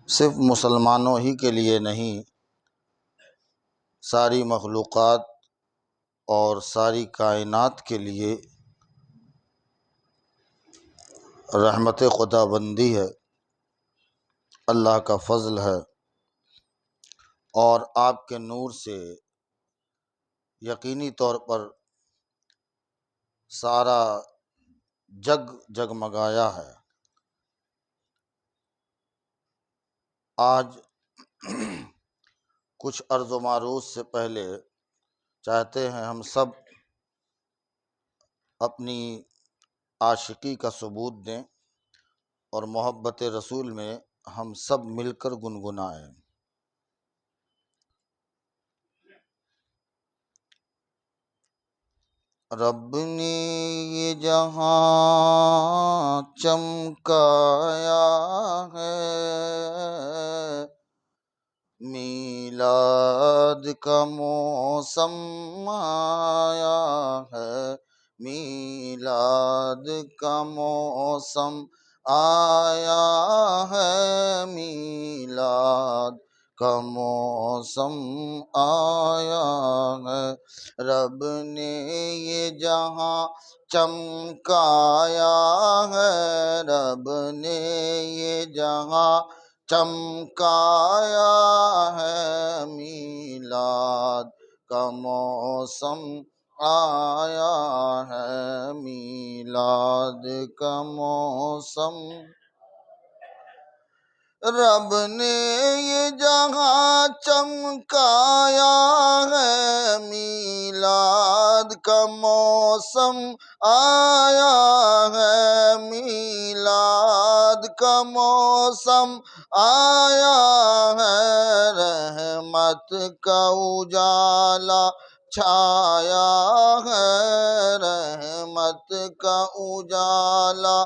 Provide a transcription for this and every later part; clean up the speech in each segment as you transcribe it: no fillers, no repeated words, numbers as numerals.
صرف مسلمانوں ہی کے لیے نہیں، ساری مخلوقات اور ساری کائنات کے لیے رحمت خدا بندی ہے، اللہ کا فضل ہے، اور آپ کے نور سے یقینی طور پر سارا جگ جگمگایا ہے۔ آج کچھ عرض و معروض سے پہلے چاہتے ہیں ہم سب اپنی عاشقی کا ثبوت دیں اور محبت رسول میں ہم سب مل کر گنگنائیں۔ رب نے یہ جہاں چمکایا ہے، میلاد کا موسم آیا ہے، میلاد کا موسم آیا ہے، میلاد کا موسم آیا ہے۔ رب نے یہ جہاں چمکایا ہے، رب نے یہ جہاں چمکایا ہے، میلاد کا موسم آیا ہے، میلاد کا موسم۔ رب نے یہ جہاں چمکایا ہے، میلاد کا موسم آیا ہے، میلاد کا موسم آیا ہے، رحمت کا اجالا چھایا ہے، رحمت کا اجالا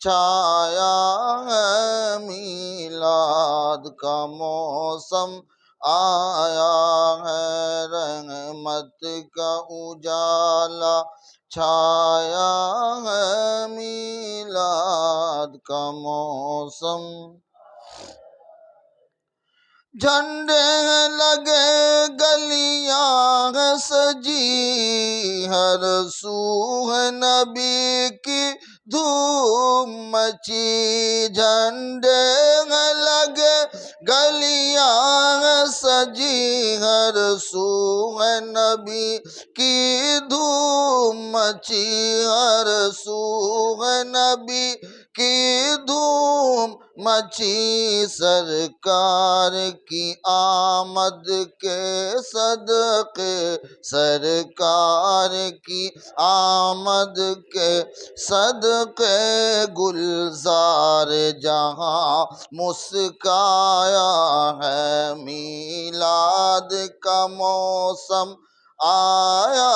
چھایا ہے، میلاد کا موسم آیا ہے، رحمت کا اجالا چھایا ہے، میلاد کا موسم۔ جھنڈے ہیں لگے گلیاں ہیں سجی، ہر سو ہے نبی کی دھوم مچی، جھنڈے ہیں لگے گلیاں ہیں سجی، ہر سو ہے نبی کی دھوم مچی، ہر سو ہے نبی کی دھوم مچی، سرکار کی آمد کے صدقے، سرکار کی آمد کے صدقے، گلزار جہاں مسکایا ہے، میلاد کا موسم آیا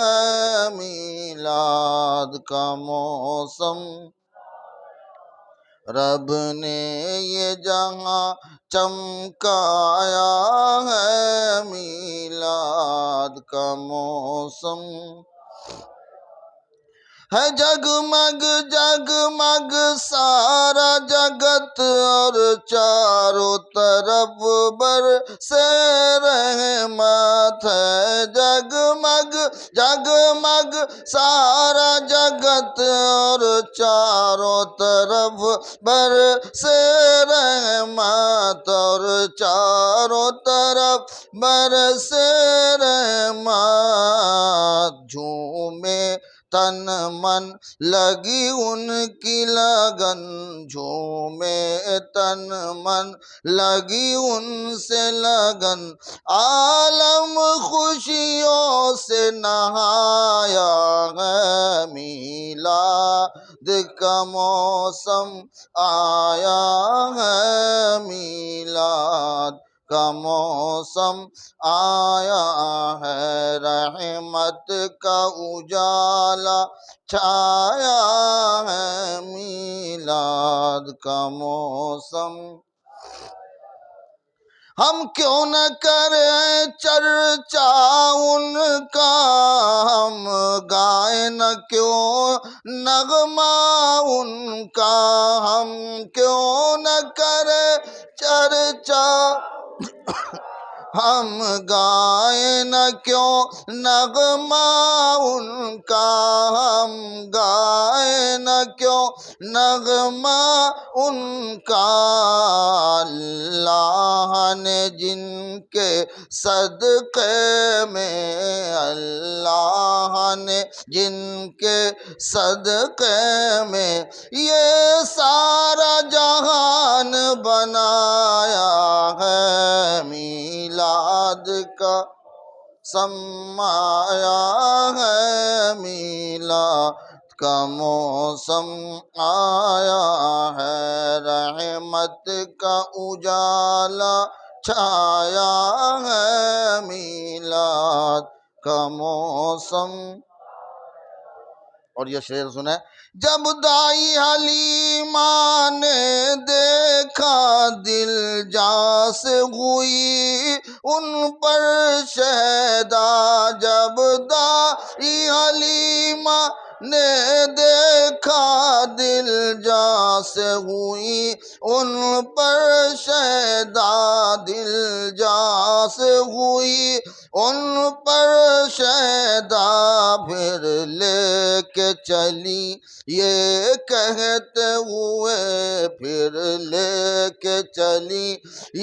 ہے، میلاد کا موسم۔ رب نے یہ جہاں چمکایا ہے، میلاد کا موسم ہے، جگمگ جگمگ سارا جگت، اور چاروں طرف برسے رحمت ہے، جگمگ جگمگ سارا جگت، اور چاروں طرف برسے رحمت، اور چاروں طرف برسے رحمت، جھومے تن من لگی ان کی لگن، جھومے تن من لگی ان سے لگن، عالم خوشیوں سے نہایا ہے، میلاد کا موسم آیا ہے، میلاد کا موسم آیا ہے، رحمت کا اجالا چھایا ہے، میلاد کا موسم۔ ہم کیوں نہ کریں چرچا ان کا، ہم گائیں نہ کیوں نغمہ ان کا، ہم کیوں نہ کریں چرچا، ہم گائیں نہ کیوں نغمہ ان کا، ہم گائیں نہ کیوں نغمہ ان کا۔ اللہ نے جن کے صدقے میں، اللہ نے جن کے صدقے میں یہ سارا جہان بنایا ہے، میلاد کا سمایا ہے، میلاد کا موسم آیا ہے، رحمت کا اجالا چھایا ہے، میلاد کا موسم۔ اور یہ شعر سنیں، جب دائی حلیمہ نے دیکھا دل جاں سے ہوئی ان پر شیدا، جب دائی حلیمہ نے دیکھا دل جاں سے ہوئی ان پر شیدا، دل جاں سے ہوئی ان پر شیدا، پھر لے کے چلی یہ کہتے ہوئے، پھر لے کے چلی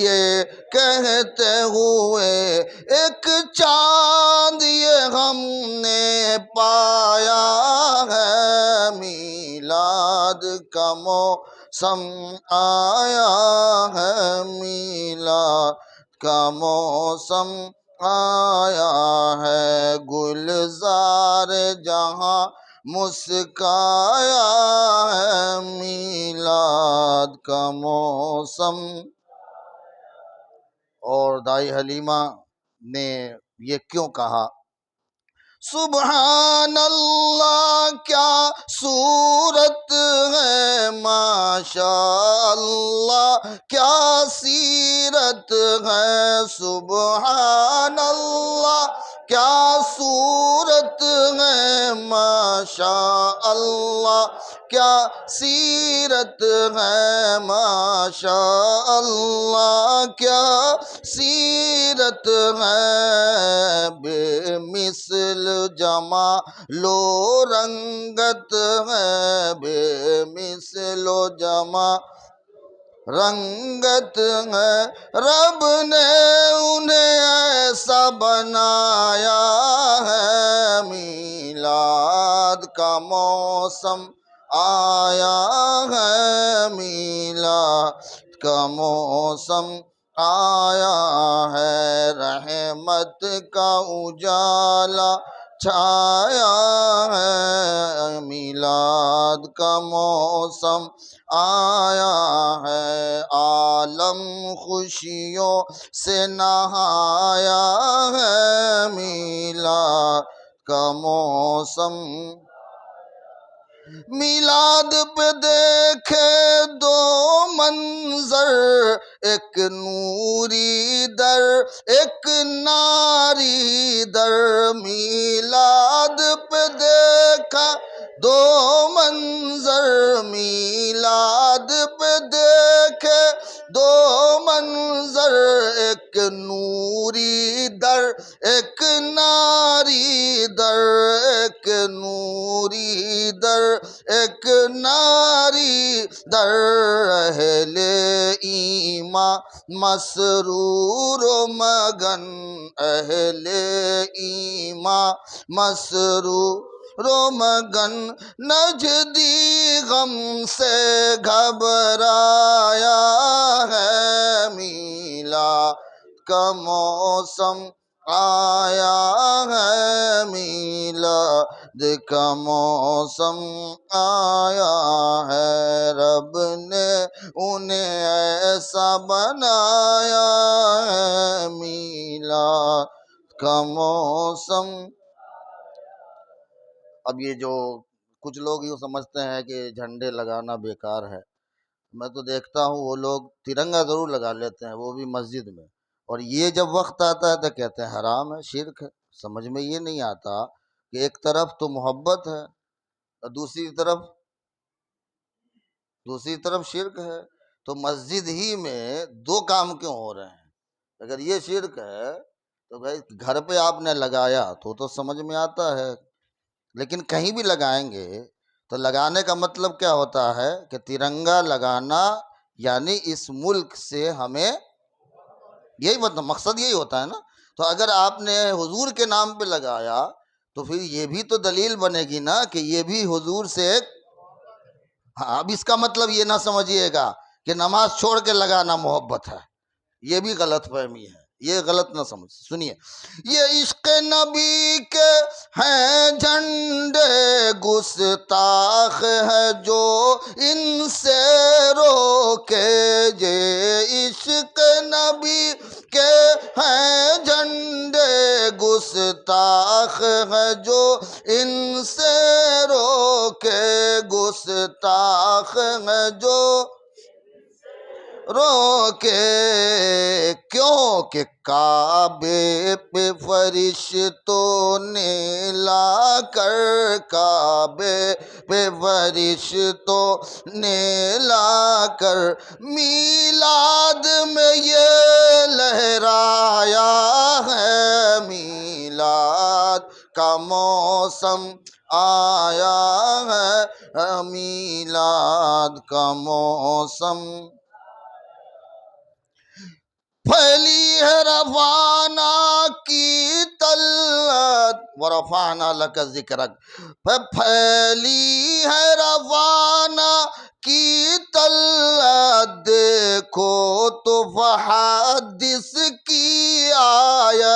یہ کہتے ہوئے، ایک چاند یہ ہم نے پایا ہے، میلاد کا موسم آیا ہے، میلاد کا موسم آیا ہے، گلزار جہاں مسکایا ہے، میلاد کا موسم۔ اور دائی حلیمہ نے یہ کیوں کہا؟ سبحان اللہ کیا صورت ہے، ماشاء اللہ کیا سیرت ہے، سبحان اللہ کیا صورت ہے، ماشاء اللہ کیا سیرت ہے، ماشاء اللہ کیا سیرت ہے، بے مثل جمال و رنگت ہے، بے مثل و جمال رنگت ہے، رب نے انہیں ایسا بنایا ہے، میلاد کا موسم آیا ہے، میلاد کا موسم آیا ہے، رحمت کا اجالا چھایا ہے، میلاد کا موسم آیا ہے، عالم خوشیوں سے نہایا ہے، میلاد کا موسم۔ میلاد پہ دیکھے دو منظر، ایک نوری در ایک ناری در، میلاد پہ دیکھا دو منظر، میلاد پہ دیکھے دو منظر، ایک نوری در ایک ناری در، ایک نوری در ایک ناری در، اہل ایمان مسرور و مگن، اہل ایمان مسرور و مگن، نجدی غم سے گھبرایا ہے، میلاد کا موسم آیا ہے، میلاد کا موسم آیا ہے، رب نے انہیں ایسا بنایا ہے، میلاد کا موسم۔ اب یہ جو کچھ لوگ یوں سمجھتے ہیں کہ جھنڈے لگانا بیکار ہے، میں تو دیکھتا ہوں وہ لوگ ترنگا ضرور لگا لیتے ہیں، وہ بھی مسجد میں، اور یہ جب وقت آتا ہے تو کہتے ہیں حرام ہے، شرک ہے۔ سمجھ میں یہ نہیں آتا کہ ایک طرف تو محبت ہے اور دوسری طرف شرک ہے، تو مسجد ہی میں دو کام کیوں ہو رہے ہیں؟ اگر یہ شرک ہے تو بھائی گھر پہ آپ نے لگایا تو سمجھ میں آتا ہے، لیکن کہیں بھی لگائیں گے تو لگانے کا مطلب کیا ہوتا ہے کہ ترنگا لگانا یعنی اس ملک سے ہمیں، یہی مطلب مقصد یہی ہوتا ہے نا۔ تو اگر آپ نے حضور کے نام پہ لگایا تو پھر یہ بھی تو دلیل بنے گی نا کہ یہ بھی حضور سے ہاں، اب اس کا مطلب یہ نہ سمجھیے گا کہ نماز چھوڑ کے لگانا محبت ہے، یہ بھی غلط فہمی ہے، یہ غلط نہ سمجھ۔ سنیے، یہ عشق نبی کے ہیں جھنڈے گستاخ ہے جو ان سے روکے، یہ عشق نبی کے ہیں جھنڈے گستاخ ہے جو ان سے روکے، گستاخ ہے جو روکے، کیوں کہ کعبے پہ فرشتوں نے لا کر، کعبے پہ فرشتوں نے لا کر میلاد میں یہ لہرایا ہے، میلاد کا موسم آیا ہے، میلاد کا موسم پھیلی ہے رفعنا کی طلعت، ورفعنا لک ذکرک، پھیلی ہے رفعنا کی طلعت، دیکھو تو فحدث کی آیت،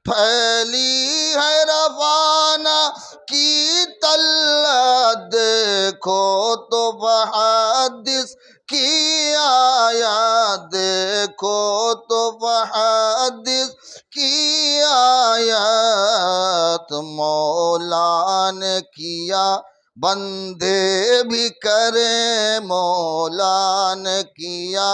پھیلی ہے رفعنا کی طلعت، دیکھو تو فحدث کی آیات، دیکھو تو فحدث کی آیات، مولا نے کیا بندے بھی کریں، مولا نے کیا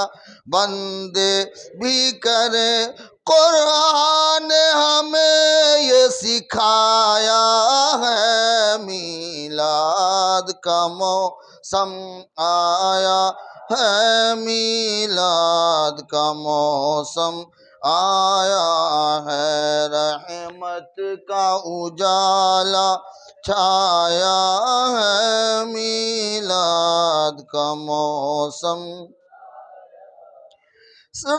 بندے بھی کریں، قرآن نے ہمیں یہ سکھایا ہے، میلاد کا موسم آیا ہے، میلاد کا موسم آیا ہے، رحمت کا اجالا چھایا ہے، میلاد کا موسم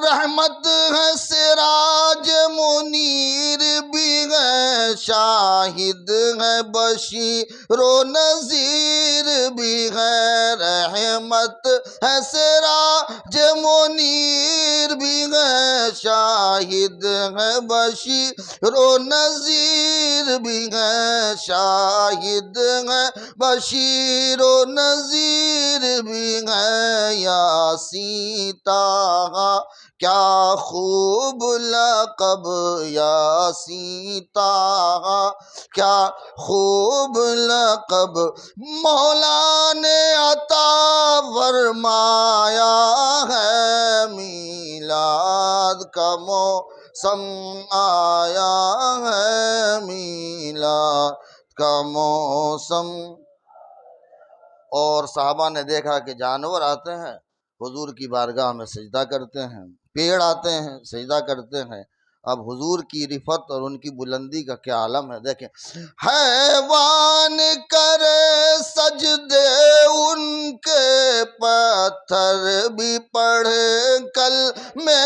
رحمت ہے، سراج منیر بھی ہے، شاہد ہے، بشیر و نذیر بھی ہے، رحمت ہے، سراج منیر بھی ہے، شاہد ہے، بشیر و نذیر بھی ہے، شاہد ہے، بشیر و نذیر بھی ہے، یاسین طٰہٰ کیا خوب لقب، یاسین طٰہٰ کیا خوب لقب، مولا نے عطا فرمایا ہے، میلاد کا موسم آیا ہے، میلاد کا موسم۔ اور صحابہ نے دیکھا کہ جانور آتے ہیں حضور کی بارگاہ میں سجدہ کرتے ہیں، پیڑ آتے ہیں سجدہ کرتے ہیں، اب حضور کی رفعت اور ان کی بلندی کا کیا عالم ہے۔ دیکھیں، حیوان کرے سجدے ان کے، پتھر بھی پڑھے کلمے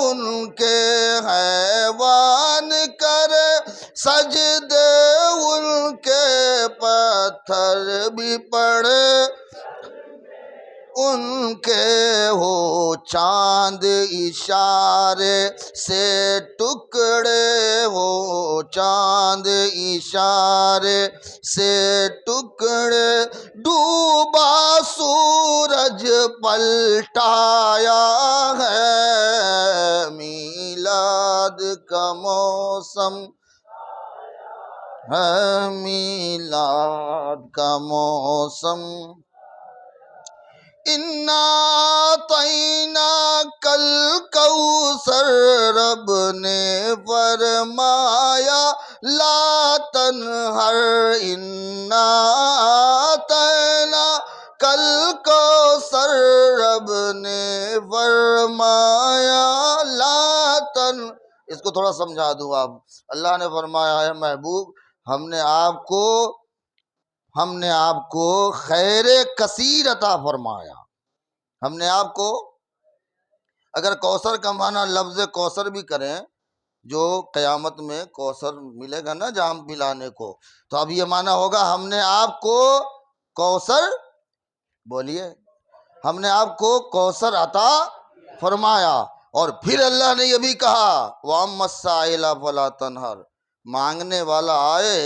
ان کے، حیوان کرے سجدے ان کے، پتھر بھی پڑھے ان کے، ہو چاند اشارے سے ٹکڑے، ہو چاند اشارے سے ٹکڑے، ڈوبا سورج پلٹایا ہے، میلاد کا موسم ہے، میلاد کا موسم۔ اِنَّا أَعْطَيْنَاكَ الْكَوْثَرَ کوثر رب نے فرمایا لا تنہر انا آتینا کل کوثر رب نے فرمایا لا تن، اس کو تھوڑا سمجھا دوں آپ. اللہ نے فرمایا ہے محبوب ہم نے آپ کو خیر کثیر عطا فرمایا. ہم نے آپ کو، اگر کوثر کا معنی لفظ کوثر بھی کریں، جو قیامت میں کوثر ملے گا نا جام پلانے کو، تو اب یہ معنی ہوگا ہم نے آپ کو کوثر، بولیے، ہم نے آپ کو کوثر عطا فرمایا. اور پھر اللہ نے یہ بھی کہا وَأَمَّا السَّائِلَ فَلَا تَنْهَرْ، مانگنے والا آئے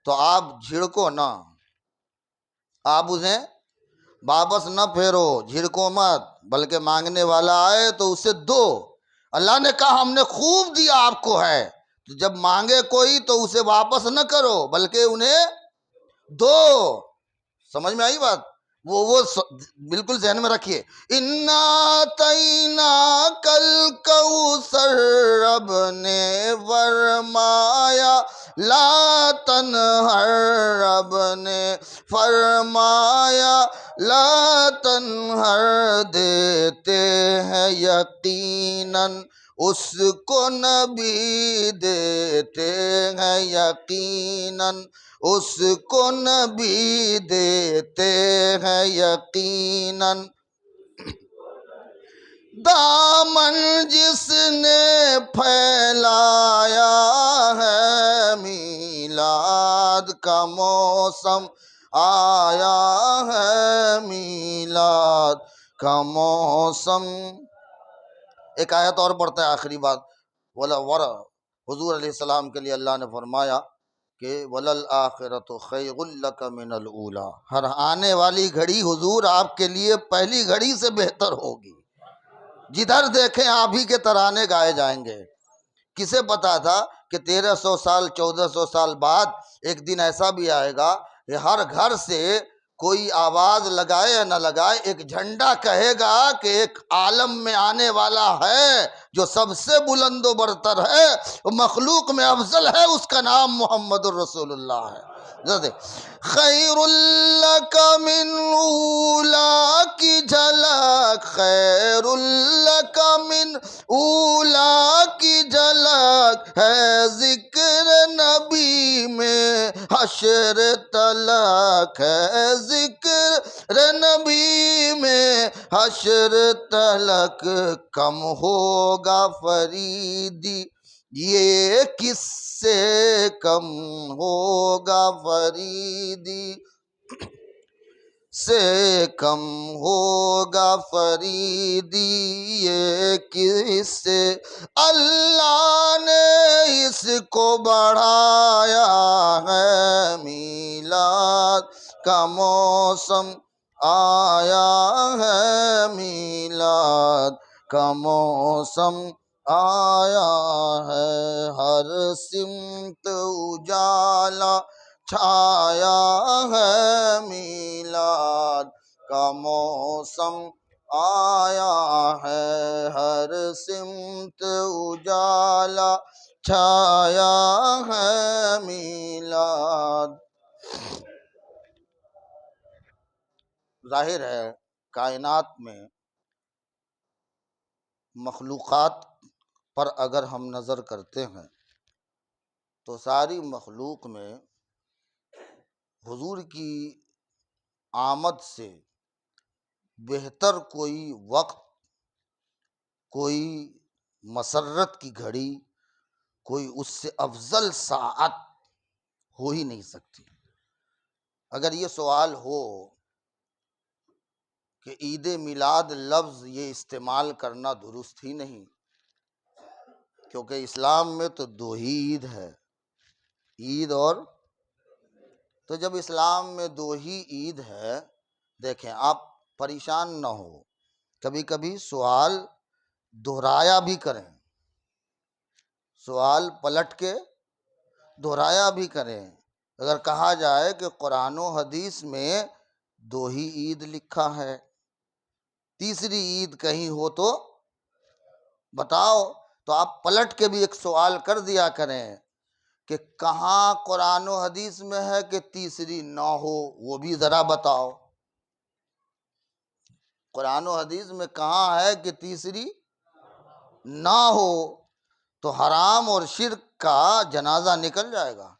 تو آپ جھڑکو نہ، آپ اسے واپس نہ پھیرو، جھڑکو مت، بلکہ مانگنے والا آئے تو اسے دو. اللہ نے کہا ہم نے خوب دیا آپ کو ہے، تو جب مانگے کوئی تو اسے واپس نہ کرو بلکہ انہیں دو. سمجھ میں آئی بات؟ وہ بالکل ذہن میں رکھیے. انا اعطیناک الکوثر رب نے فرمایا لا تنہر، رب نے فرمایا لا تنہر، دیتے ہیں یقیناً اس کو نبی، دیتے ہیں یقیناً اس کو نبی، دیتے ہیں یقیناً دامن جس نے پھیلایا ہے، میلاد کا موسم آیا ہے، میلاد کا موسم. ایک آیت اور پڑھتا ہے آخری بات. حضور علیہ السلام کے لیے اللہ نے فرمایا کہ وَلَلْآخِرَةُ خَيْرٌ لَكَ مِنَ الْأُولَىٰ، ہر آنے والی گھڑی حضور آپ کے لیے پہلی گھڑی سے بہتر ہوگی. جدھر دیکھیں آپ ہی کے ترانے گائے جائیں گے. کسے پتا تھا کہ 1300 سال 1400 سال بعد ایک دن ایسا بھی آئے گا کہ ہر گھر سے کوئی آواز لگائے یا نہ لگائے ایک جھنڈا کہے گا کہ ایک عالم میں آنے والا ہے جو سب سے بلند و برتر ہے، مخلوق میں افضل ہے، اس کا نام محمد الرسول اللہ ہے. خیر لک من اولا کی جھلک، خیر لک من اولا کی جھلک ہے ذکر نبی میں حشر تلک، ہے ذکر نبی میں حشر تلک. کم ہوگا فریدی یہ کس سے کم ہوگا فریدی سے کم ہوگا فریدی یہ کس سے. اللہ نے اس کو بڑھایا ہے، میلاد کا موسم آیا ہے، میلاد کا موسم آیا ہے. ہر سمت اجالا چھایا ہے، میلاد کا موسم آیا ہے. ہر سمت اجالا چھایا ہے، میلاد. ظاہر ہے کائنات میں مخلوقات پر اگر ہم نظر کرتے ہیں تو ساری مخلوق میں حضور کی آمد سے بہتر کوئی وقت، کوئی مسرت کی گھڑی، کوئی اس سے افضل ساعت ہو ہی نہیں سکتی. اگر یہ سوال ہو کہ عید میلاد لفظ یہ استعمال کرنا درست ہی نہیں، کیونکہ اسلام میں تو دو ہی عید ہے، عید اور، تو جب اسلام میں دو ہی عید ہے، دیکھیں آپ پریشان نہ ہو، کبھی کبھی سوال دہرایا بھی کریں، سوال پلٹ کے دہرایا بھی کریں. اگر کہا جائے کہ قرآن و حدیث میں دو ہی عید لکھا ہے، تیسری عید کہیں ہو تو بتاؤ، تو آپ پلٹ کے بھی ایک سوال کر دیا کریں کہ کہاں قرآن و حدیث میں ہے کہ تیسری نہ ہو، وہ بھی ذرا بتاؤ۔ قرآن و حدیث میں کہاں ہے کہ تیسری نہ ہو؟ تو حرام اور شرک کا جنازہ نکل جائے گا،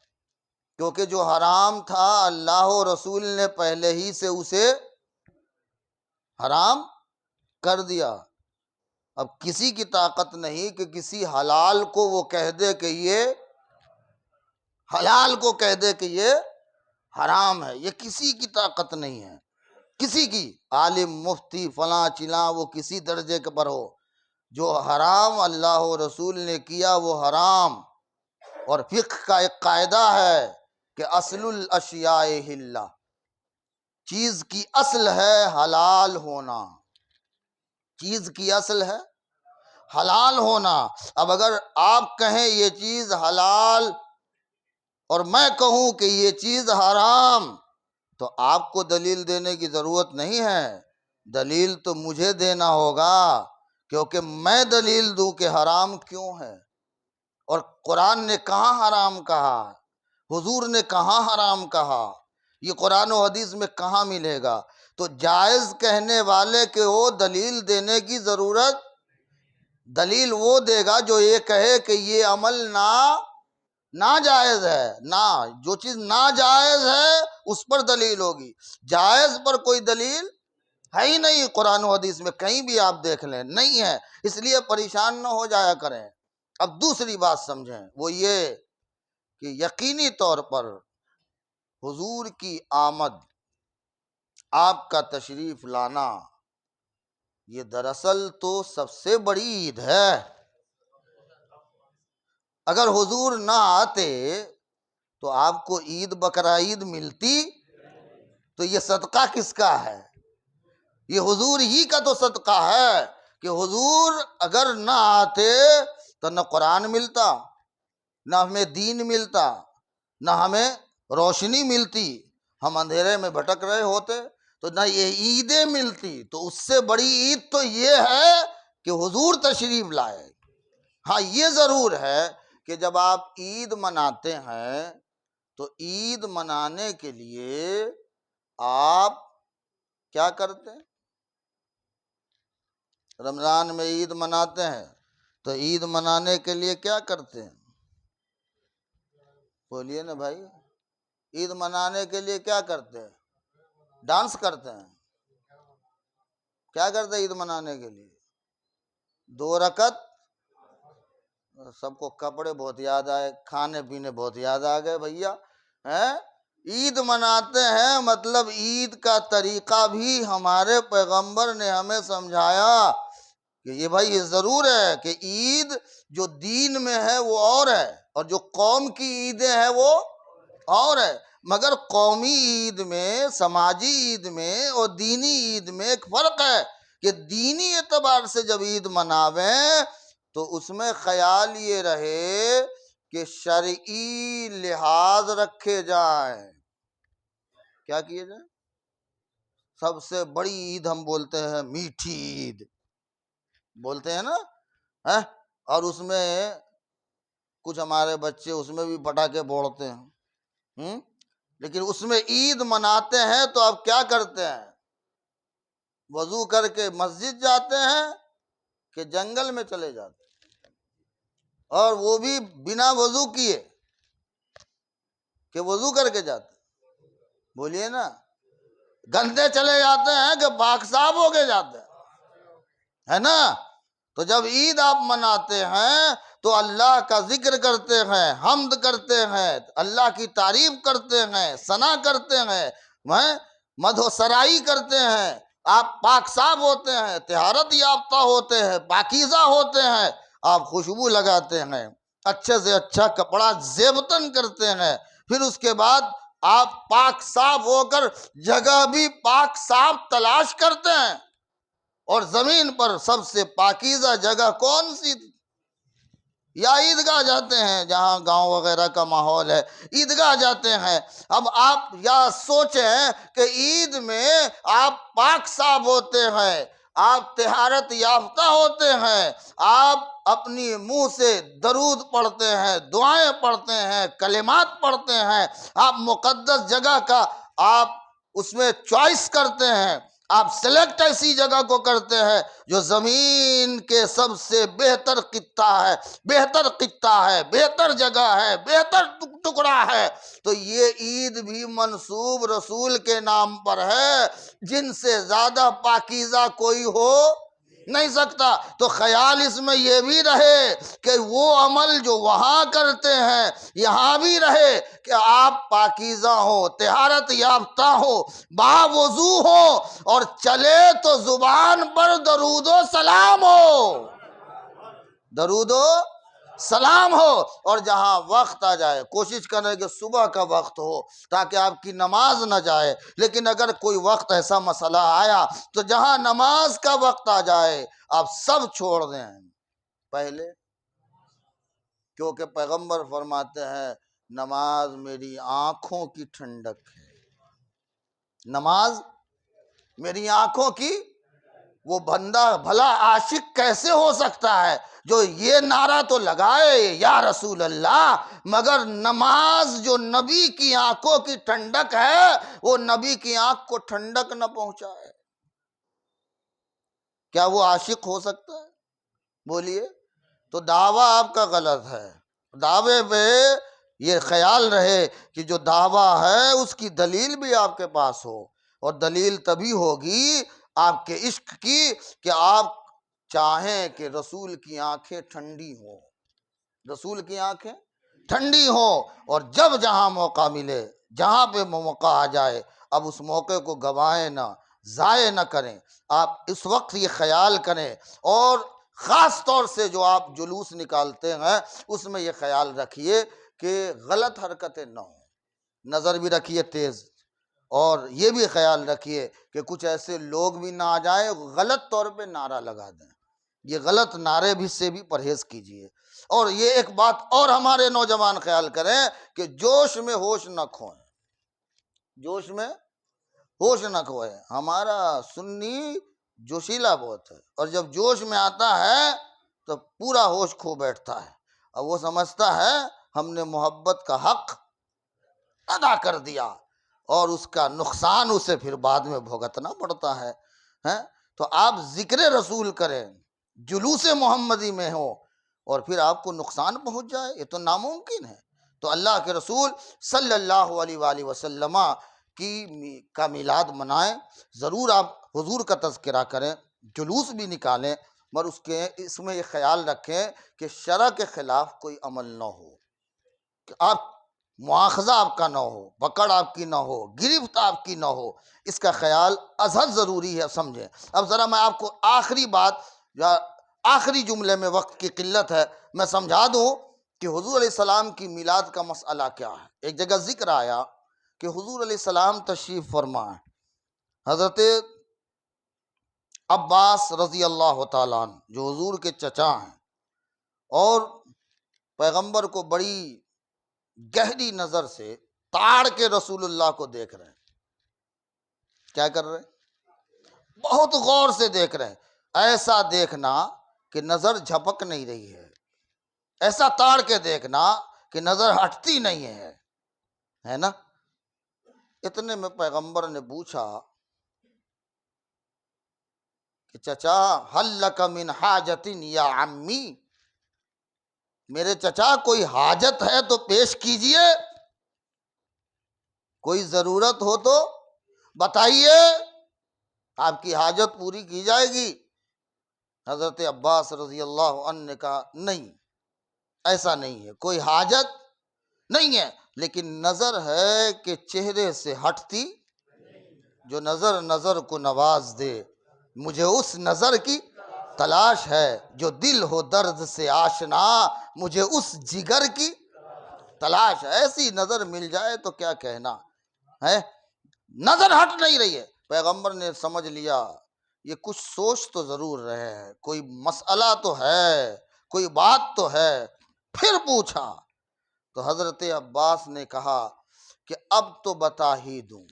کیونکہ جو حرام تھا اللہ و رسول نے پہلے ہی سے اسے حرام کر دیا۔ اب کسی کی طاقت نہیں کہ کسی حلال کو وہ کہہ دے کہ یہ حلال کو کہہ دے کہ یہ حرام ہے، یہ کسی کی طاقت نہیں ہے، کسی کی، عالم مفتی فلاں چلاں وہ کسی درجے کے پر ہو، جو حرام اللہ و رسول نے کیا وہ حرام۔ اور فقہ کا ایک قاعدہ ہے کہ اصل الاشیاء حلہ، چیز کی اصل ہے حلال ہونا، چیز کی اصل ہے حلال ہونا۔ اب اگر آپ کہیں یہ چیز حلال اور میں کہوں کہ یہ چیز حرام، تو آپ کو دلیل دینے کی ضرورت نہیں ہے، دلیل تو مجھے دینا ہوگا، کیونکہ میں دلیل دوں کہ حرام کیوں ہے، اور قرآن نے کہاں حرام کہا، حضور نے کہاں حرام کہا، یہ قرآن و حدیث میں کہاں ملے گا؟ تو جائز کہنے والے کے وہ دلیل دینے کی ضرورت، دلیل وہ دے گا جو یہ کہے کہ یہ عمل ناجائز ہے، جو چیز ناجائز ہے اس پر دلیل ہوگی، جائز پر کوئی دلیل ہے ہی نہیں قرآن و حدیث میں، کہیں بھی آپ دیکھ لیں نہیں ہے، اس لیے پریشان نہ ہو جایا کریں۔ اب دوسری بات سمجھیں، وہ یہ کہ یقینی طور پر حضور کی آمد، آپ کا تشریف لانا، یہ دراصل تو سب سے بڑی عید ہے۔ اگر حضور نہ آتے تو آپ کو عید بقرعید ملتی؟ تو یہ صدقہ کس کا ہے؟ یہ حضور ہی کا تو صدقہ ہے کہ حضور اگر نہ آتے تو نہ قرآن ملتا، نہ ہمیں دین ملتا، نہ ہمیں روشنی ملتی، ہم اندھیرے میں بھٹک رہے ہوتے، تو نہ یہ عیدیں ملتی۔ تو اس سے بڑی عید تو یہ ہے کہ حضور تشریف لائے۔ ہاں یہ ضرور ہے کہ جب آپ عید مناتے ہیں تو عید منانے کے لیے آپ کیا کرتے ہیں؟ رمضان میں عید مناتے ہیں تو عید منانے کے لیے کیا کرتے ہیں؟ بولیے نا بھائی، عید منانے کے لیے کیا کرتے ہیں؟ ڈانس کرتے ہیں؟ کیا کرتے ہیں عید منانے کے لیے؟ 2 رکعت، سب کو کپڑے بہت یاد آئے، کھانے پینے بہت یاد آ گئے بھیا، عید مناتے ہیں، مطلب عید کا طریقہ بھی ہمارے پیغمبر نے ہمیں سمجھایا کہ یہ بھائی یہ ضرور ہے کہ عید جو دین میں ہے وہ اور ہے، اور جو قوم کی عیدیں ہیں وہ اور ہے، مگر قومی عید میں، سماجی عید میں اور دینی عید میں ایک فرق ہے کہ دینی اعتبار سے جب عید مناویں تو اس میں خیال یہ رہے کہ شرعی لحاظ رکھے جائیں۔ کیا کیے جائیں؟ سب سے بڑی عید ہم بولتے ہیں میٹھی عید بولتے ہیں نا، اور اس میں کچھ ہمارے بچے اس میں بھی پٹاخے پھوڑتے ہیں، لیکن اس میں عید مناتے ہیں تو اب کیا کرتے ہیں؟ وضو کر کے مسجد جاتے ہیں کہ جنگل میں چلے جاتے ہیں، اور وہ بھی بنا وضو کیے کہ وضو کر کے جاتے ہیں؟ بولیے نا، گندے چلے جاتے ہیں کہ پاک صاف ہو کے جاتے ہیں، ہے نا؟ تو جب عید آپ مناتے ہیں تو اللہ کا ذکر کرتے ہیں، حمد کرتے ہیں، اللہ کی تعریف کرتے ہیں، ثنا کرتے ہیں، مدح و سرائی کرتے ہیں، آپ پاک صاف ہوتے ہیں، طہارت یافتہ ہوتے ہیں، پاکیزہ ہوتے ہیں، آپ خوشبو لگاتے ہیں، اچھے سے اچھا کپڑا زیبتن کرتے ہیں، پھر اس کے بعد آپ پاک صاف ہو کر جگہ بھی پاک صاف تلاش کرتے ہیں، اور زمین پر سب سے پاکیزہ جگہ کون سی تھی؟ یا عیدگاہ جاتے ہیں، جہاں گاؤں وغیرہ کا ماحول ہے عیدگاہ جاتے ہیں۔ اب آپ یا سوچیں کہ عید میں آپ پاک صاف ہوتے ہیں، آپ طہارت یافتہ ہوتے ہیں، آپ اپنی منہ سے درود پڑھتے ہیں، دعائیں پڑھتے ہیں، کلمات پڑھتے ہیں، آپ مقدس جگہ کا آپ اس میں چوائس کرتے ہیں، آپ سلیکٹ ایسی جگہ کو کرتے ہیں جو زمین کے سب سے بہتر خطہ ہے، بہتر خطہ ہے، بہتر جگہ ہے، بہتر ٹکڑا ہے، تو یہ عید بھی منسوب رسول کے نام پر ہے، جن سے زیادہ پاکیزہ کوئی ہو نہیں سکتا۔ تو خیال اس میں یہ بھی رہے کہ وہ عمل جو وہاں کرتے ہیں یہاں بھی رہے، کہ آپ پاکیزہ ہو، طہارت یافتہ ہو، باوضو ہو، اور چلے تو زبان پر درود و سلام ہو، درود و سلام ہو۔ اور جہاں وقت آ جائے کوشش کریں کہ صبح کا وقت ہو تاکہ آپ کی نماز نہ جائے، لیکن اگر کوئی وقت ایسا مسئلہ آیا تو جہاں نماز کا وقت آ جائے آپ سب چھوڑ دیں پہلے، کیونکہ پیغمبر فرماتے ہیں نماز میری آنکھوں کی ٹھنڈک ہے، نماز میری آنکھوں کی۔ وہ بندہ بھلا عاشق کیسے ہو سکتا ہے جو یہ نعرہ تو لگائے یا رسول اللہ، مگر نماز جو نبی کی آنکھوں کی ٹھنڈک ہے وہ نبی کی آنکھ کو ٹھنڈک نہ پہنچائے، کیا وہ عاشق ہو سکتا ہے؟ بولیے۔ تو دعویٰ آپ کا غلط ہے، دعوے پہ یہ خیال رہے کہ جو دعویٰ ہے اس کی دلیل بھی آپ کے پاس ہو، اور دلیل تبھی ہوگی آپ کے عشق کی کہ آپ چاہیں کہ رسول کی آنکھیں ٹھنڈی ہوں، رسول کی آنکھیں ٹھنڈی ہوں، اور جب جہاں موقع ملے، جہاں پہ موقع آ جائے، اب اس موقع کو گنوائیں نہ، ضائع نہ کریں۔ آپ اس وقت یہ خیال کریں، اور خاص طور سے جو آپ جلوس نکالتے ہیں اس میں یہ خیال رکھیے کہ غلط حرکتیں نہ ہوں، نظر بھی رکھیے تیز، اور یہ بھی خیال رکھیے کہ کچھ ایسے لوگ بھی نہ آ جائیں غلط طور پہ نعرہ لگا دیں، یہ غلط نعرے بھی سے بھی پرہیز کیجیے۔ اور یہ ایک بات اور ہمارے نوجوان خیال کریں کہ جوش میں ہوش نہ کھوئیں، جوش میں ہوش نہ کھوئیں۔ ہمارا سنی جوشیلا بہت ہے، اور جب جوش میں آتا ہے تو پورا ہوش کھو بیٹھتا ہے، اور وہ سمجھتا ہے ہم نے محبت کا حق ادا کر دیا، اور اس کا نقصان اسے پھر بعد میں بھگتنا پڑتا ہے۔ تو آپ ذکر رسول کریں، جلوس محمدی میں ہو، اور پھر آپ کو نقصان پہنچ جائے، یہ تو ناممکن ہے۔ تو اللہ کے رسول صلی اللہ علیہ وآلہ وسلم کا میلاد منائیں، ضرور آپ حضور کا تذکرہ کریں، جلوس بھی نکالیں، مگر اس میں یہ خیال رکھیں کہ شرع کے خلاف کوئی عمل نہ ہو، کہ آپ مواخذہ آپ کا نہ ہو، پکڑ آپ کی نہ ہو، گرفت آپ کی نہ ہو، اس کا خیال ازحد ضروری ہے، سمجھیں۔ اب ذرا میں آپ کو آخری بات، یا آخری جملے میں وقت کی قلت ہے، میں سمجھا دوں کہ حضور علیہ السلام کی میلاد کا مسئلہ کیا ہے۔ ایک جگہ ذکر آیا کہ حضور علیہ السلام تشریف فرما ہے، حضرت عباس رضی اللہ تعالیٰ عنہ جو حضور کے چچا ہیں، اور پیغمبر کو بڑی گہری نظر سے تاڑ کے رسول اللہ کو دیکھ رہے ہیں۔ کیا کر رہے ہیں؟ بہت غور سے دیکھ رہے ہیں، ایسا دیکھنا کہ نظر جھپک نہیں رہی ہے، ایسا تاڑ کے دیکھنا کہ نظر ہٹتی نہیں ہے نا۔ اتنے میں پیغمبر نے پوچھا کہ چچا ہل لک من حاجت یا عمی، میرے چچا کوئی حاجت ہے تو پیش کیجئے، کوئی ضرورت ہو تو بتائیے، آپ کی حاجت پوری کی جائے گی۔ حضرت عباس رضی اللہ عنہ نے کہا نہیں، ایسا نہیں ہے، کوئی حاجت نہیں ہے، لیکن نظر ہے کہ چہرے سے ہٹتی، جو نظر نظر کو نواز دے، مجھے اس نظر کی تلاش ہے، جو دل ہو درد سے آشنا، مجھے اس جگر کی تلاش ہے۔ ایسی نظر مل جائے تو کیا کہنا ہے، نظر ہٹ نہیں رہی ہے۔ پیغمبر نے سمجھ لیا یہ کچھ سوچ تو ضرور رہے ہیں، کوئی مسئلہ تو ہے، کوئی بات تو ہے۔ پھر پوچھا تو حضرت عباس نے کہا کہ اب تو بتا ہی دوں،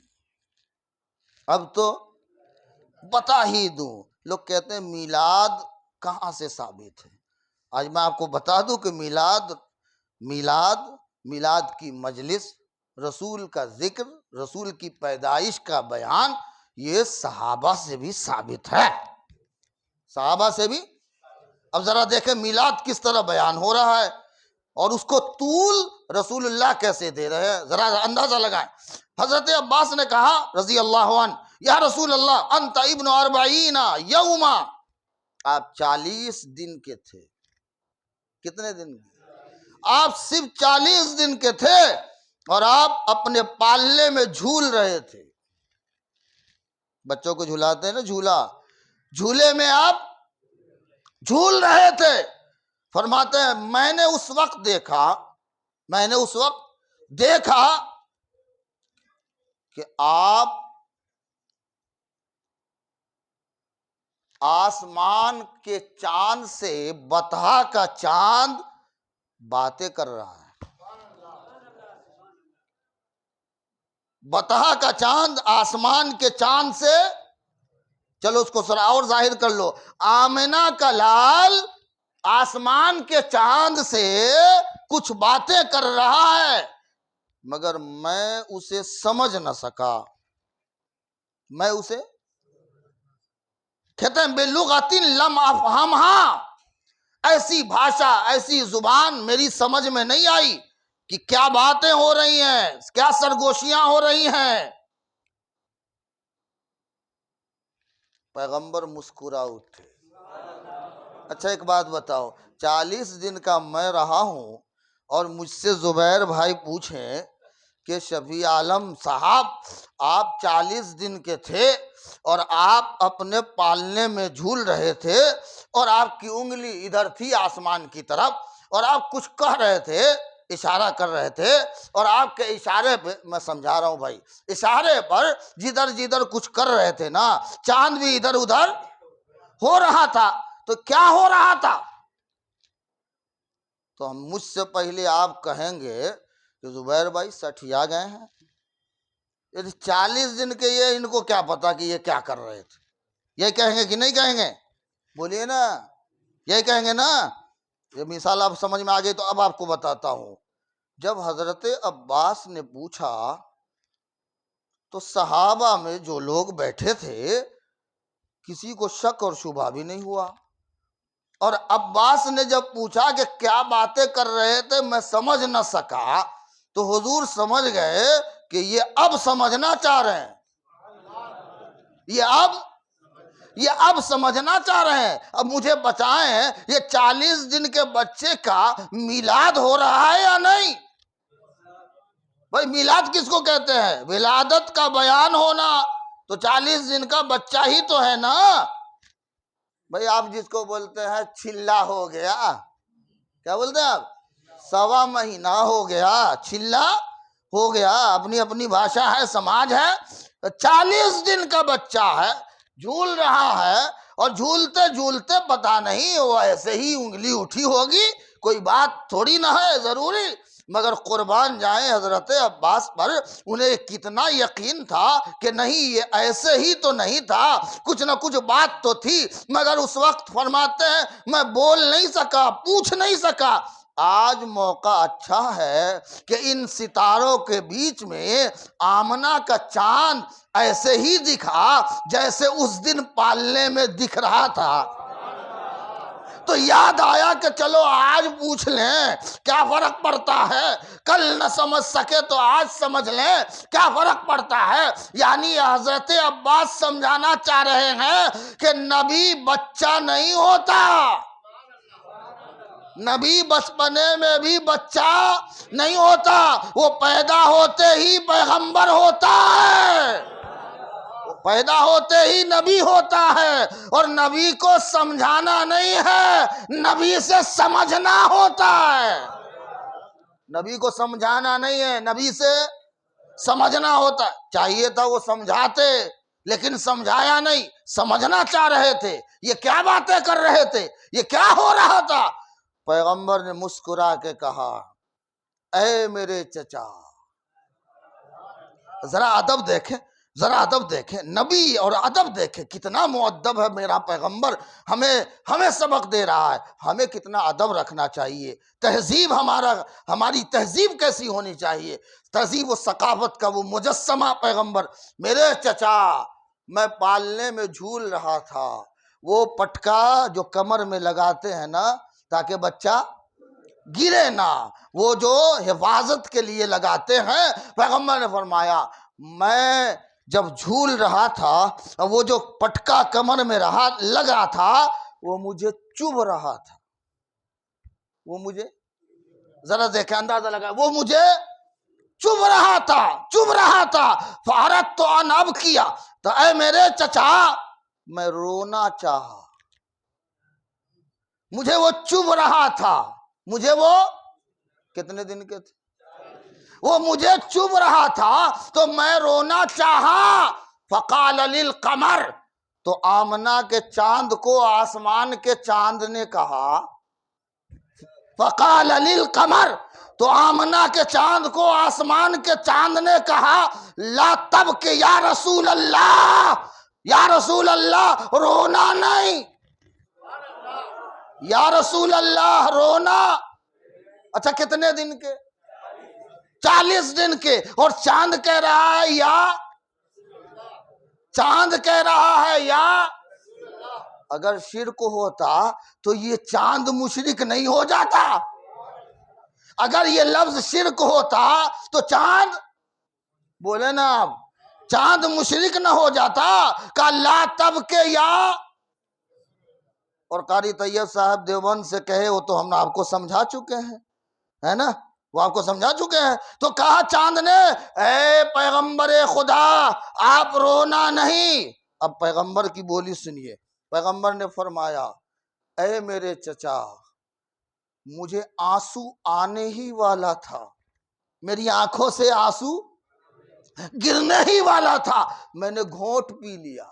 اب تو بتا ہی دوں، لوگ کہتے ہیں میلاد کہاں سے ثابت ہے؟ آج میں آپ کو بتا دوں کہ میلاد کی مجلس، رسول کا ذکر، رسول کی پیدائش کا بیان، یہ صحابہ سے بھی ثابت ہے، صحابہ سے بھی۔ اب ذرا دیکھیں میلاد کس طرح بیان ہو رہا ہے اور اس کو طول رسول اللہ کیسے دے رہے ہیں، ذرا اندازہ لگائیں۔ حضرت عباس نے کہا رضی اللہ عنہ، یا رسول اللہ انت ابن 40 یوما، آپ 40 دن کے تھے۔ کتنے دن؟ آپ صرف 40 دن کے تھے اور آپ اپنے پالنے میں جھول رہے تھے۔ بچوں کو جھلاتے ہیں نا جھولا، جھولے میں آپ جھول رہے تھے۔ فرماتے ہیں میں نے اس وقت دیکھا کہ آپ آسمان کے چاند سے بطحا کا چاند باتیں کر رہا ہے۔ بطحا کا چاند آسمان کے چاند سے، چلو اس کو ذرا اور ظاہر کر لو، آمنہ کا لال آسمان کے چاند سے کچھ باتیں کر رہا ہے، مگر میں اسے سمجھ نہ سکا۔ میں اسے کہتے ہیں بلغت لم افہمہا، ایسی بھاشا، ایسی زبان میری سمجھ میں نہیں آئی کہ کیا باتیں ہو رہی ہیں، کیا سرگوشیاں ہو رہی ہیں۔ پیغمبر مسکرا اٹھے۔ اچھا ایک بات بتاؤ، 40 دن کا میں رہا ہوں اور مجھ سے زبیر بھائی پوچھیں کہ شفیع عالم صاحب آپ 40 دن کے تھے اور آپ اپنے پالنے میں جھول رہے تھے اور آپ کی انگلی ادھر تھی آسمان کی طرف اور آپ کچھ کہہ رہے تھے، اشارہ کر رہے تھے، اور آپ کے اشارے پہ، میں سمجھا رہا ہوں بھائی، اشارے پر جدھر جدھر کچھ کر رہے تھے نا، چاند بھی ادھر ادھر ہو رہا تھا، تو کیا ہو رہا تھا؟ تو ہم مجھ سے پہلے آپ کہیں گے کہ زبیر بھائی سٹھیا گئے ہیں، 40 دن کے یہ ان کو کیا پتا کہ یہ کیا کر رہے تھے۔ یہ کہیں گے کہ نہیں کہیں گے؟ بولیے نا، یہ کہیں گے نا۔ یہ مثال آپ سمجھ میں آ گئی تو اب آپ کو بتاتا ہوں۔ جب حضرت عباس نے پوچھا تو صحابہ میں جو لوگ بیٹھے تھے کسی کو شک اور شبہ بھی نہیں ہوا، اور عباس نے جب پوچھا کہ کیا باتیں کر رہے تھے میں سمجھ نہ سکا، تو حضور سمجھ گئے کہ یہ اب سمجھنا چاہ رہے ہیں، یہ اب سمجھنا چاہ رہے ہیں۔ اب مجھے بتائیں یہ 40 دن کے بچے کا میلاد ہو رہا ہے یا نہیں؟ بھائی میلاد کس کو کہتے ہیں؟ ولادت کا بیان ہونا، تو 40 دن کا بچہ ہی تو ہے نا۔ بھائی آپ جس کو بولتے ہیں چھلا ہو گیا، کیا بولتے ہیں آپ؟ 1.25 مہینہ ہو گیا، چھلا ہو گیا، اپنی اپنی بھاشا ہے، سماج ہے۔ 40 دن کا بچہ ہے، جھول رہا ہے، اور جھولتے جھولتے پتہ نہیں وہ ایسے ہی انگلی اٹھی ہوگی، کوئی بات تھوڑی نہ ہے ضروری، مگر قربان جائیں حضرت عباس پر انہیں کتنا یقین تھا کہ نہیں یہ ایسے ہی تو نہیں تھا، کچھ نہ کچھ بات تو تھی، مگر اس وقت فرماتے ہیں میں بول نہیں سکا، پوچھ نہیں سکا۔ آج موقع اچھا ہے کہ ان ستاروں کے بیچ میں آمنہ کا چاند ایسے ہی دکھا جیسے اس دن پالنے میں دکھ رہا تھا، تو یاد آیا کہ چلو آج پوچھ لیں، کیا فرق پڑتا ہے، کل نہ سمجھ سکے تو آج سمجھ لیں، کیا فرق پڑتا ہے۔ یعنی حضرت عباس سمجھانا چاہ رہے ہیں کہ نبی بچہ نہیں ہوتا، نبی بچپنے میں بھی بچہ نہیں ہوتا، وہ پیدا ہوتے ہی پیغمبر ہوتا ہے، پیدا ہوتے ہی نبی ہوتا ہے، اور نبی کو سمجھانا نہیں ہے، نبی سے سمجھنا ہوتا ہے۔ نبی کو سمجھانا نہیں ہے، نبی سے سمجھنا ہوتا ہے۔ چاہیے تھا وہ سمجھاتے، لیکن سمجھایا نہیں، سمجھنا چاہ رہے تھے، یہ کیا باتیں کر رہے تھے، یہ کیا ہو رہا تھا۔ پیغمبر نے مسکرا کے کہا اے میرے چچا، ذرا ادب دیکھیں، ذرا ادب دیکھیں، نبی اور ادب دیکھیں، کتنا مؤدب ہے میرا پیغمبر، ہمیں سبق دے رہا ہے، ہمیں کتنا ادب رکھنا چاہیے، تہذیب ہماری تہذیب کیسی ہونی چاہیے، تہذیب و ثقافت کا وہ مجسمہ پیغمبر۔ میرے چچا، میں پالنے میں جھول رہا تھا، وہ پٹکا جو کمر میں لگاتے ہیں نا تاکہ بچہ گرے نہ، وہ جو حفاظت کے لیے لگاتے ہیں، پیغمبر نے فرمایا میں جب جھول رہا تھا، وہ جو پٹکا کمر میں لگا تھا وہ مجھے چبھ رہا تھا، وہ مجھے ذرا دیکھیں اندازہ لگا، وہ مجھے چبھ رہا تھا فارت تو انب کیا، تو اے میرے چچا میں رونا چاہا، مجھے وہ چبھ رہا تھا، مجھے وہ کتنے دن کے تھے، وہ مجھے چبھ رہا تھا تو میں رونا چاہا، فقال للقمر، تو آمنہ کے چاند کو آسمان کے چاند نے کہا، فقال للقمر، تو آمنہ کے چاند کو آسمان کے چاند نے کہا، لا تبکِ یا رسول اللہ، یا رسول اللہ رونا نہیں، یا رسول اللہ رونا۔ اچھا کتنے دن کے؟ 40 دن کے، اور چاند کہہ رہا ہے یا اگر شرک ہوتا تو یہ چاند مشرک نہیں ہو جاتا، اگر یہ لفظ شرک ہوتا تو چاند بولے نا آپ، چاند مشرک نہ ہو جاتا، کہ لا تبکے یا، اور قاری طیب صاحب دیوبند سے کہے وہ تو ہم آپ کو سمجھا چکے ہیں، ہے نا، وہ آپ کو سمجھا چکے ہیں، تو کہا چاند نے اے پیغمبر خدا آپ رونا نہیں۔ اب پیغمبر کی بولی سنیے، پیغمبر نے فرمایا اے میرے چچا مجھے آنسو آنے ہی والا تھا، میری آنکھوں سے آنسو گرنے ہی والا تھا، میں نے گھونٹ پی لیا،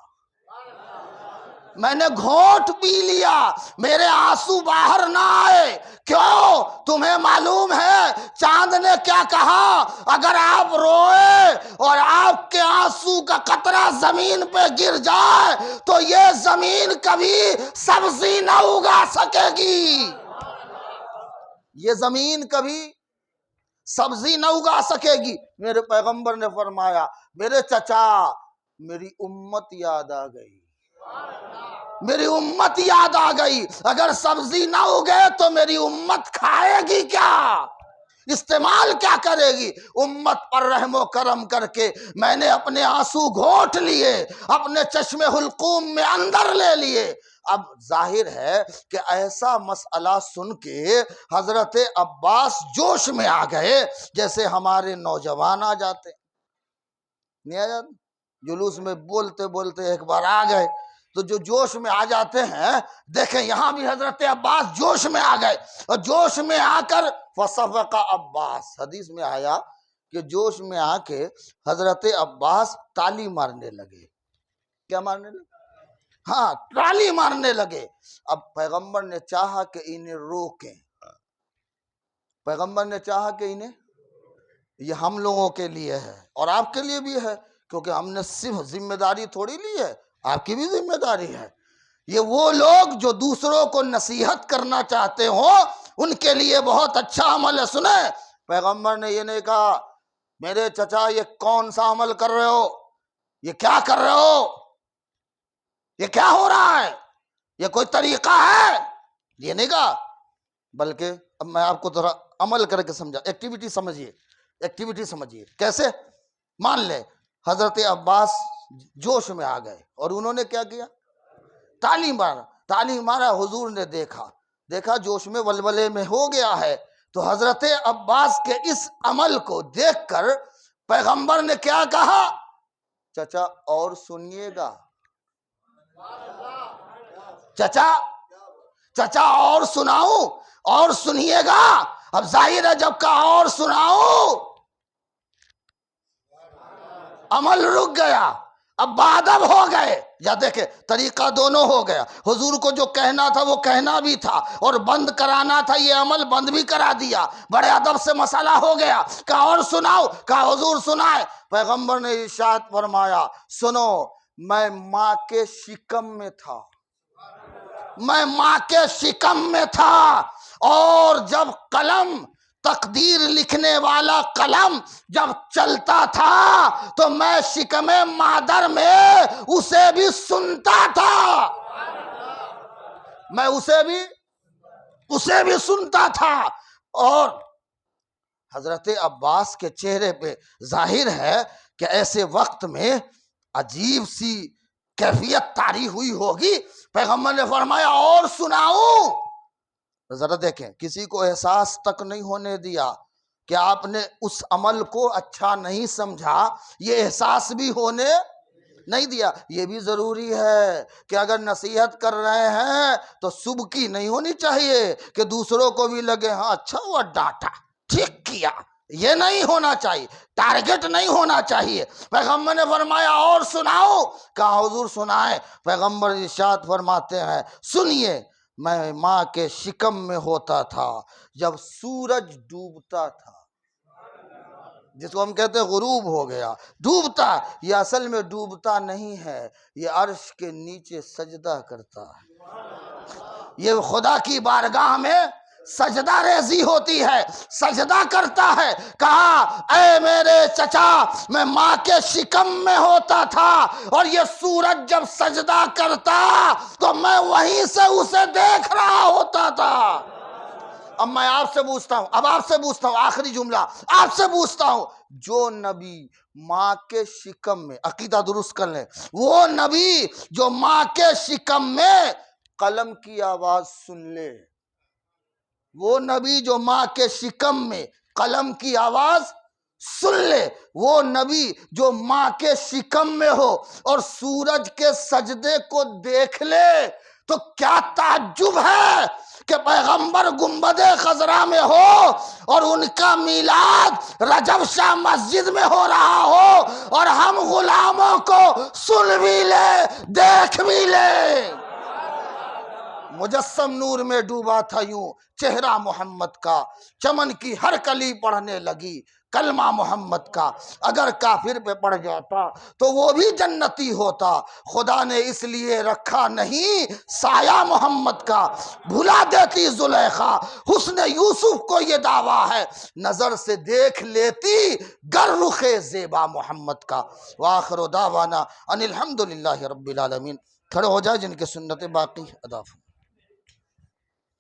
میرے آنسو باہر نہ آئے، کیوں؟ تمہیں معلوم ہے چاند نے کیا کہا؟ اگر آپ روئے اور آپ کے آنسو کا قطرہ زمین پہ گر جائے تو یہ زمین کبھی سبزی نہ اگا سکے گی، یہ زمین کبھی سبزی نہ اگا سکے گی۔ میرے پیغمبر نے فرمایا میرے چچا میری امت یاد آ گئی، میری امت یاد آ گئی، اگر سبزی نہ اگے تو میری امت کھائے گی کیا، استعمال کیا کرے گی؟ امت پر رحم و کرم کر کے میں نے اپنے آنسو گھونٹ لیے، اپنے چشم حلقوم میں اندر لے لیے۔ اب ظاہر ہے کہ ایسا مسئلہ سن کے حضرت عباس جوش میں آ گئے، جیسے ہمارے نوجوان آ جاتے، نہیں آ جاتے، جلوس میں بولتے بولتے ایک بار آ گئے تو جو جوش میں آ جاتے ہیں، دیکھیں یہاں بھی حضرت عباس جوش میں آ گئے، اور جوش میں آ کر فصفق عباس، حدیث میں آیا کہ جوش میں آ کے حضرت عباس تالی مارنے لگے، کیا مارنے لگے؟ ہاں تالی مارنے لگے۔ اب پیغمبر نے چاہا کہ انہیں روکیں، پیغمبر نے چاہا کہ انہیں، یہ ہم لوگوں کے لیے ہے اور آپ کے لیے بھی ہے، کیونکہ ہم نے صرف ذمہ داری تھوڑی لی ہے، آپ کی بھی ذمہ داری ہے۔ یہ وہ لوگ جو دوسروں کو نصیحت کرنا چاہتے ہوں ان کے لیے بہت اچھا عمل ہے۔ سنیں، پیغمبر نے یہ نہیں کہا میرے چچا یہ کون سا عمل کر رہے ہو، یہ کیا کر رہے ہو، یہ کیا ہو رہا ہے، یہ کوئی طریقہ ہے، یہ نہیں کہا، بلکہ اب میں آپ کو تھوڑا عمل کر کے سمجھا، ایکٹیویٹی سمجھیے کیسے۔ مان لے حضرت عباس جوش میں آ گئے اور انہوں نے کیا کیا؟ تعلیم مارا، حضور نے دیکھا جوش میں ولولے میں ہو گیا ہے، تو حضرت عباس کے اس عمل کو دیکھ کر پیغمبر نے کیا کہا؟ چچا اور سنیے گا، چچا اور سناؤں، اور سنیے گا۔ اب ظاہر ہے جب کہا اور سناؤں، عمل رک گیا، اب باادب ہو گئے، یا دیکھیں طریقہ دونوں ہو گیا، حضور کو جو کہنا تھا وہ کہنا بھی تھا، اور بند کرانا تھا یہ عمل بند بھی کرا دیا، بڑے ادب سے مسئلہ ہو گیا۔ کہا اور سناؤ، کہا حضور سنائے۔ پیغمبر نے ارشاد فرمایا سنو، میں ماں کے شکم میں تھا، میں ماں کے شکم میں تھا، اور جب قلم، تقدیر لکھنے والا قلم جب چلتا تھا تو میں شکم مادر میں اسے بھی سنتا تھا، میں اسے بھی سنتا تھا۔ اور حضرت عباس کے چہرے پہ ظاہر ہے کہ ایسے وقت میں عجیب سی کیفیت طاری ہوئی ہوگی۔ پیغمبر نے فرمایا اور سناؤں؟ ذرا دیکھیں، کسی کو احساس تک نہیں ہونے دیا کہ آپ نے اس عمل کو اچھا نہیں سمجھا، یہ احساس بھی ہونے نہیں دیا۔ یہ بھی ضروری ہے کہ اگر نصیحت کر رہے ہیں تو صبح کی نہیں ہونی چاہیے کہ دوسروں کو بھی لگے ہاں اچھا ہوا ڈانٹا، ٹھیک کیا، یہ نہیں ہونا چاہیے، ٹارگٹ نہیں ہونا چاہیے۔ پیغمبر نے فرمایا اور سناؤ؟ کہا حضور سنائے۔ پیغمبر ارشاد فرماتے ہیں سنیے، میں ماں کے شکم میں ہوتا تھا جب سورج ڈوبتا تھا، جس کو ہم کہتے ہیں غروب ہو گیا، ڈوبتا، یہ اصل میں ڈوبتا نہیں ہے، یہ عرش کے نیچے سجدہ کرتا ہے، یہ خدا کی بارگاہ میں سجدہ ریزی ہوتی ہے، سجدہ کرتا ہے۔ کہا اے میرے چچا، میں ماں کے شکم میں ہوتا تھا، اور یہ سورج جب سجدہ کرتا تو میں وہیں سے اسے دیکھ رہا ہوتا تھا۔ اب میں آپ سے پوچھتا ہوں، آخری جملہ آپ سے پوچھتا ہوں، جو نبی ماں کے شکم میں، عقیدہ درست کر لیں، وہ نبی جو ماں کے شکم میں قلم کی آواز سن لے، وہ نبی جو ماں کے شکم میں قلم کی آواز سن لے، وہ نبی جو ماں کے شکم میں ہو اور سورج کے سجدے کو دیکھ لے، تو کیا تعجب ہے کہ پیغمبر گنبد خضرا میں ہو اور ان کا میلاد رجب شاہ مسجد میں ہو رہا ہو، اور ہم غلاموں کو سن بھی لے دیکھ بھی لے۔ مجسم نور میں ڈوبا تھا یوں چہرہ محمد کا، چمن کی ہر کلی پڑھنے لگی کلمہ محمد کا، اگر کافر پہ پڑ جاتا تو وہ بھی جنتی ہوتا، خدا نے اس لیے رکھا نہیں سایہ محمد کا، بھلا دیتی زلیخا حسن یوسف کو یہ دعویٰ ہے، نظر سے دیکھ لیتی گر رخ زیبا محمد کا۔ وآخر دعوانا ان الحمدللہ رب العالمین۔ کھڑے ہو جائے جن کے سنت باقی ادا فرمائے۔